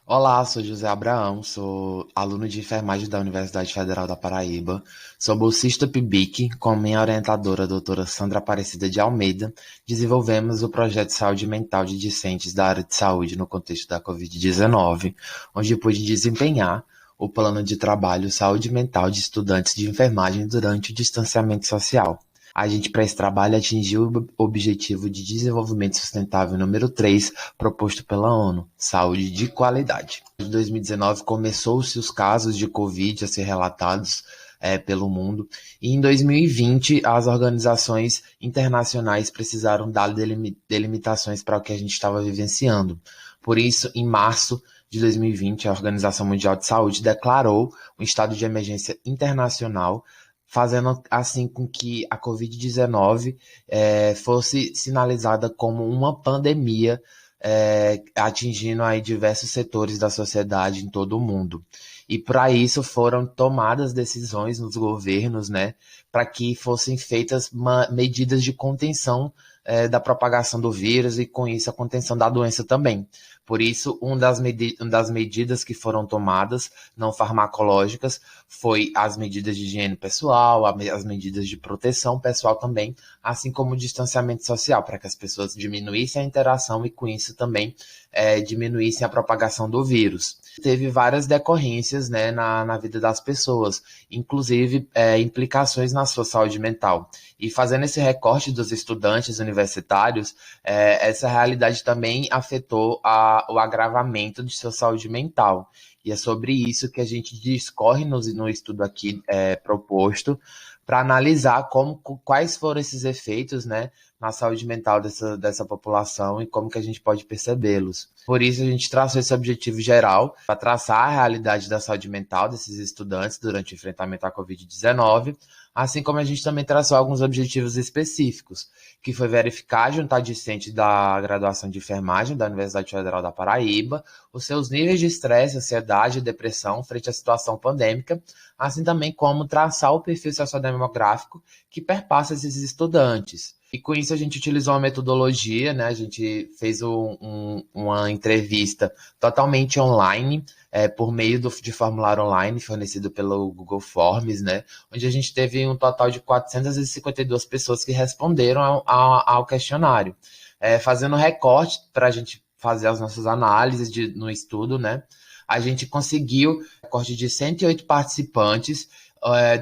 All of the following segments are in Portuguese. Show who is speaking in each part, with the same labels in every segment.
Speaker 1: Olá, sou José Abraão, sou aluno de enfermagem da Universidade Federal da Paraíba, sou bolsista PIBIC, com minha orientadora, a doutora Sandra Aparecida de Almeida, desenvolvemos o projeto Saúde Mental de Discentes da área de saúde no contexto da Covid-19, onde pude desempenhar o plano de trabalho Saúde Mental de Estudantes de Enfermagem durante o distanciamento social. A gente, para esse trabalho, atingiu o objetivo de desenvolvimento sustentável número 3, proposto pela ONU, saúde de qualidade. Em 2019, começou-se os casos de Covid a ser relatados pelo mundo, e em 2020, as organizações internacionais precisaram dar delimitações para o que a gente estava vivenciando. Por isso, em março de 2020, a Organização Mundial de Saúde declarou um estado de emergência internacional, fazendo assim com que a Covid-19 fosse sinalizada como uma pandemia, atingindo aí diversos setores da sociedade em todo o mundo. E para isso foram tomadas decisões nos governos, né, para que fossem feitas medidas de contenção da propagação do vírus e, com isso, a contenção da doença também. Por isso, uma das medidas que foram tomadas, não farmacológicas, foi as medidas de higiene pessoal, as medidas de proteção pessoal também, assim como o distanciamento social, para que as pessoas diminuíssem a interação e, com isso, também diminuíssem a propagação do vírus. Teve várias decorrências, né, na vida das pessoas, inclusive implicações na sua saúde mental. E fazendo esse recorte dos estudantes universitários, essa realidade também afetou o agravamento de sua saúde mental. E é sobre isso que a gente discorre no estudo aqui proposto, para analisar quais foram esses efeitos, né, na saúde mental dessa população e como que a gente pode percebê-los. Por isso, a gente traçou esse objetivo geral para traçar a realidade da saúde mental desses estudantes durante o enfrentamento à Covid-19, assim como a gente também traçou alguns objetivos específicos, que foi verificar, juntar discentes da graduação de enfermagem da Universidade Federal da Paraíba, os seus níveis de estresse, ansiedade e depressão frente à situação pandêmica, assim também como traçar o perfil sociodemográfico que perpassa esses estudantes. E com isso a gente utilizou uma metodologia, né? A gente fez uma entrevista totalmente online, por meio de formulário online fornecido pelo Google Forms, né? Onde a gente teve um total de 452 pessoas que responderam ao questionário. Fazendo recorte para a gente fazer as nossas análises no estudo, né? A gente conseguiu recorte de 108 participantes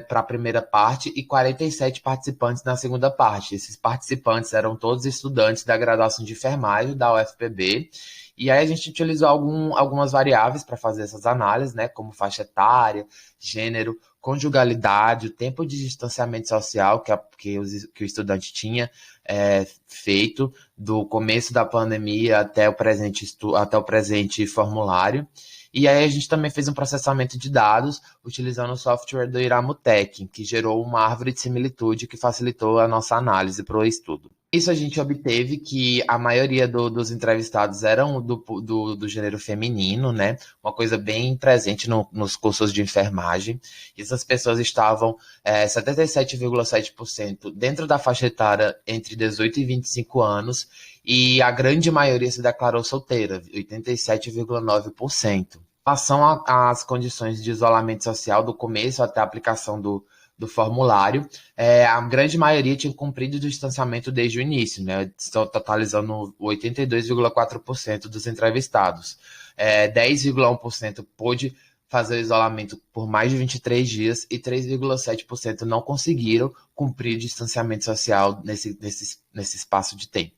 Speaker 1: para a primeira parte e 47 participantes na segunda parte. Esses participantes eram todos estudantes da graduação de enfermagem da UFPB. E aí a gente utilizou algumas variáveis para fazer essas análises, né, como faixa etária, gênero, conjugalidade, o tempo de distanciamento social que o estudante tinha feito do começo da pandemia até o presente formulário. E aí a gente também fez um processamento de dados utilizando o software do Iramutec, que gerou uma árvore de similitude que facilitou a nossa análise para o estudo. Isso a gente obteve que a maioria dos entrevistados eram do gênero feminino, né? Uma coisa bem presente nos cursos de enfermagem. E essas pessoas estavam 77,7% dentro da faixa etária entre 18 e 25 anos, e a grande maioria se declarou solteira, 87,9%. Em relação às condições de isolamento social do começo até a aplicação do formulário, a grande maioria tinha cumprido o distanciamento desde o início, né? Estão totalizando 82,4% dos entrevistados. 10,1% pôde fazer o isolamento por mais de 23 dias e 3,7% não conseguiram cumprir o distanciamento social nesse espaço de tempo.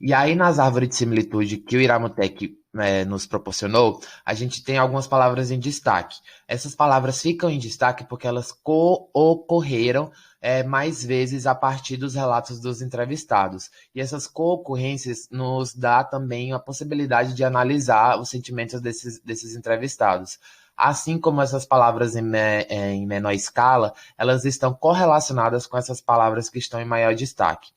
Speaker 1: E aí, nas árvores de similitude que o Iramutec nos proporcionou, a gente tem algumas palavras em destaque. Essas palavras ficam em destaque porque elas ocorreram mais vezes a partir dos relatos dos entrevistados. E essas co-ocorrências nos dá também a possibilidade de analisar os sentimentos desses entrevistados. Assim como essas palavras em menor escala, elas estão correlacionadas com essas palavras que estão em maior destaque.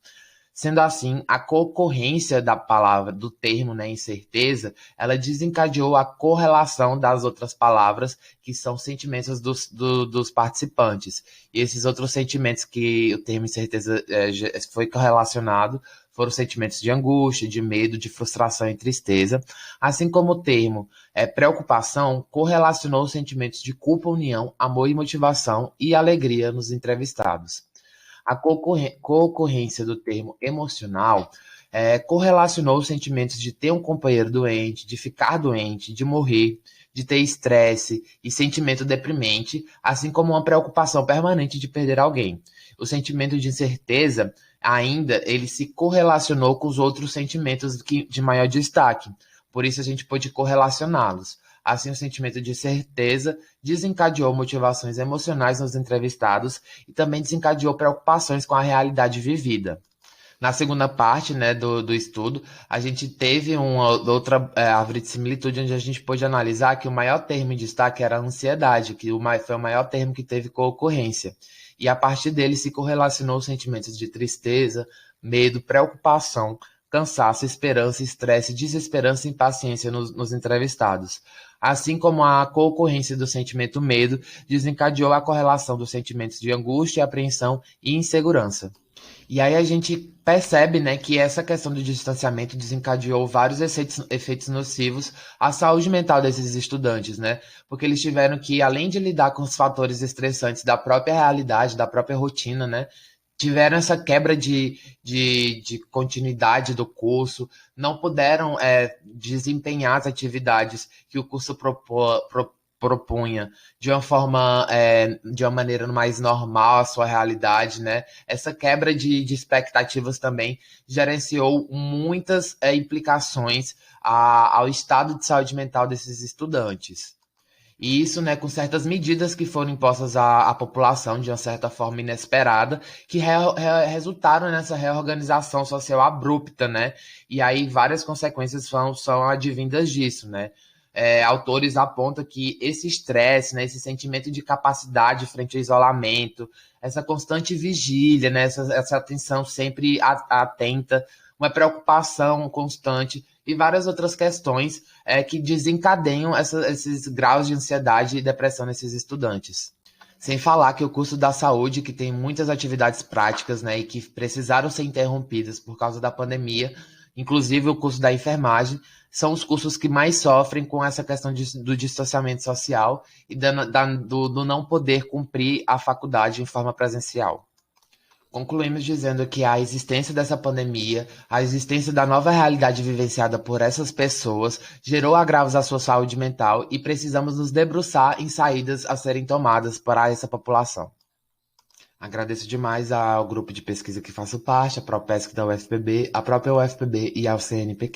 Speaker 1: Sendo assim, a concorrência da palavra, do termo, né, incerteza, ela desencadeou a correlação das outras palavras, que são sentimentos dos participantes. E esses outros sentimentos que o termo incerteza foi correlacionado foram sentimentos de angústia, de medo, de frustração e tristeza, assim como o termo preocupação correlacionou os sentimentos de culpa, união, amor e motivação e alegria nos entrevistados. A co-ocorrência do termo emocional correlacionou os sentimentos de ter um companheiro doente, de ficar doente, de morrer, de ter estresse e sentimento deprimente, assim como uma preocupação permanente de perder alguém. O sentimento de incerteza, ainda, ele se correlacionou com os outros sentimentos de maior destaque. Por isso a gente pôde correlacioná-los. Assim, o sentimento de certeza desencadeou motivações emocionais nos entrevistados e também desencadeou preocupações com a realidade vivida. Na segunda parte, né, do estudo, a gente teve uma outra árvore de similitude onde a gente pôde analisar que o maior termo em destaque era a ansiedade, que foi o maior termo que teve co-ocorrência. E a partir dele se correlacionou os sentimentos de tristeza, medo, preocupação, cansaço, esperança, estresse, desesperança e impaciência nos entrevistados. Assim como a co-ocorrência do sentimento medo desencadeou a correlação dos sentimentos de angústia, apreensão e insegurança. E aí a gente percebe, né, que essa questão do distanciamento desencadeou vários efeitos nocivos à saúde mental desses estudantes, né? Porque eles tiveram que, além de lidar com os fatores estressantes da própria realidade, da própria rotina, né? Tiveram essa quebra de continuidade do curso, não puderam desempenhar as atividades que o curso propunha de uma forma, de uma maneira mais normal a sua realidade, né? Essa quebra de expectativas também gerenciou muitas implicações ao estado de saúde mental desses estudantes. E isso, né, com certas medidas que foram impostas à população de uma certa forma inesperada, que resultaram nessa reorganização social abrupta, né? E aí várias consequências são advindas disso, né? Autores apontam que esse estresse, né, esse sentimento de capacidade frente ao isolamento, essa constante vigília, né, essa atenção sempre atenta, uma preocupação constante e várias outras questões que desencadeiam esses graus de ansiedade e depressão nesses estudantes. Sem falar que o curso da saúde, que tem muitas atividades práticas, né, e que precisaram ser interrompidas por causa da pandemia, inclusive o curso da enfermagem, são os cursos que mais sofrem com essa questão do distanciamento social e do não poder cumprir a faculdade em forma presencial. Concluímos dizendo que a existência dessa pandemia, a existência da nova realidade vivenciada por essas pessoas, gerou agravos à sua saúde mental e precisamos nos debruçar em saídas a serem tomadas para essa população. Agradeço demais ao grupo de pesquisa que faço parte, a Propesc da UFPB, a própria UFPB e ao CNPq.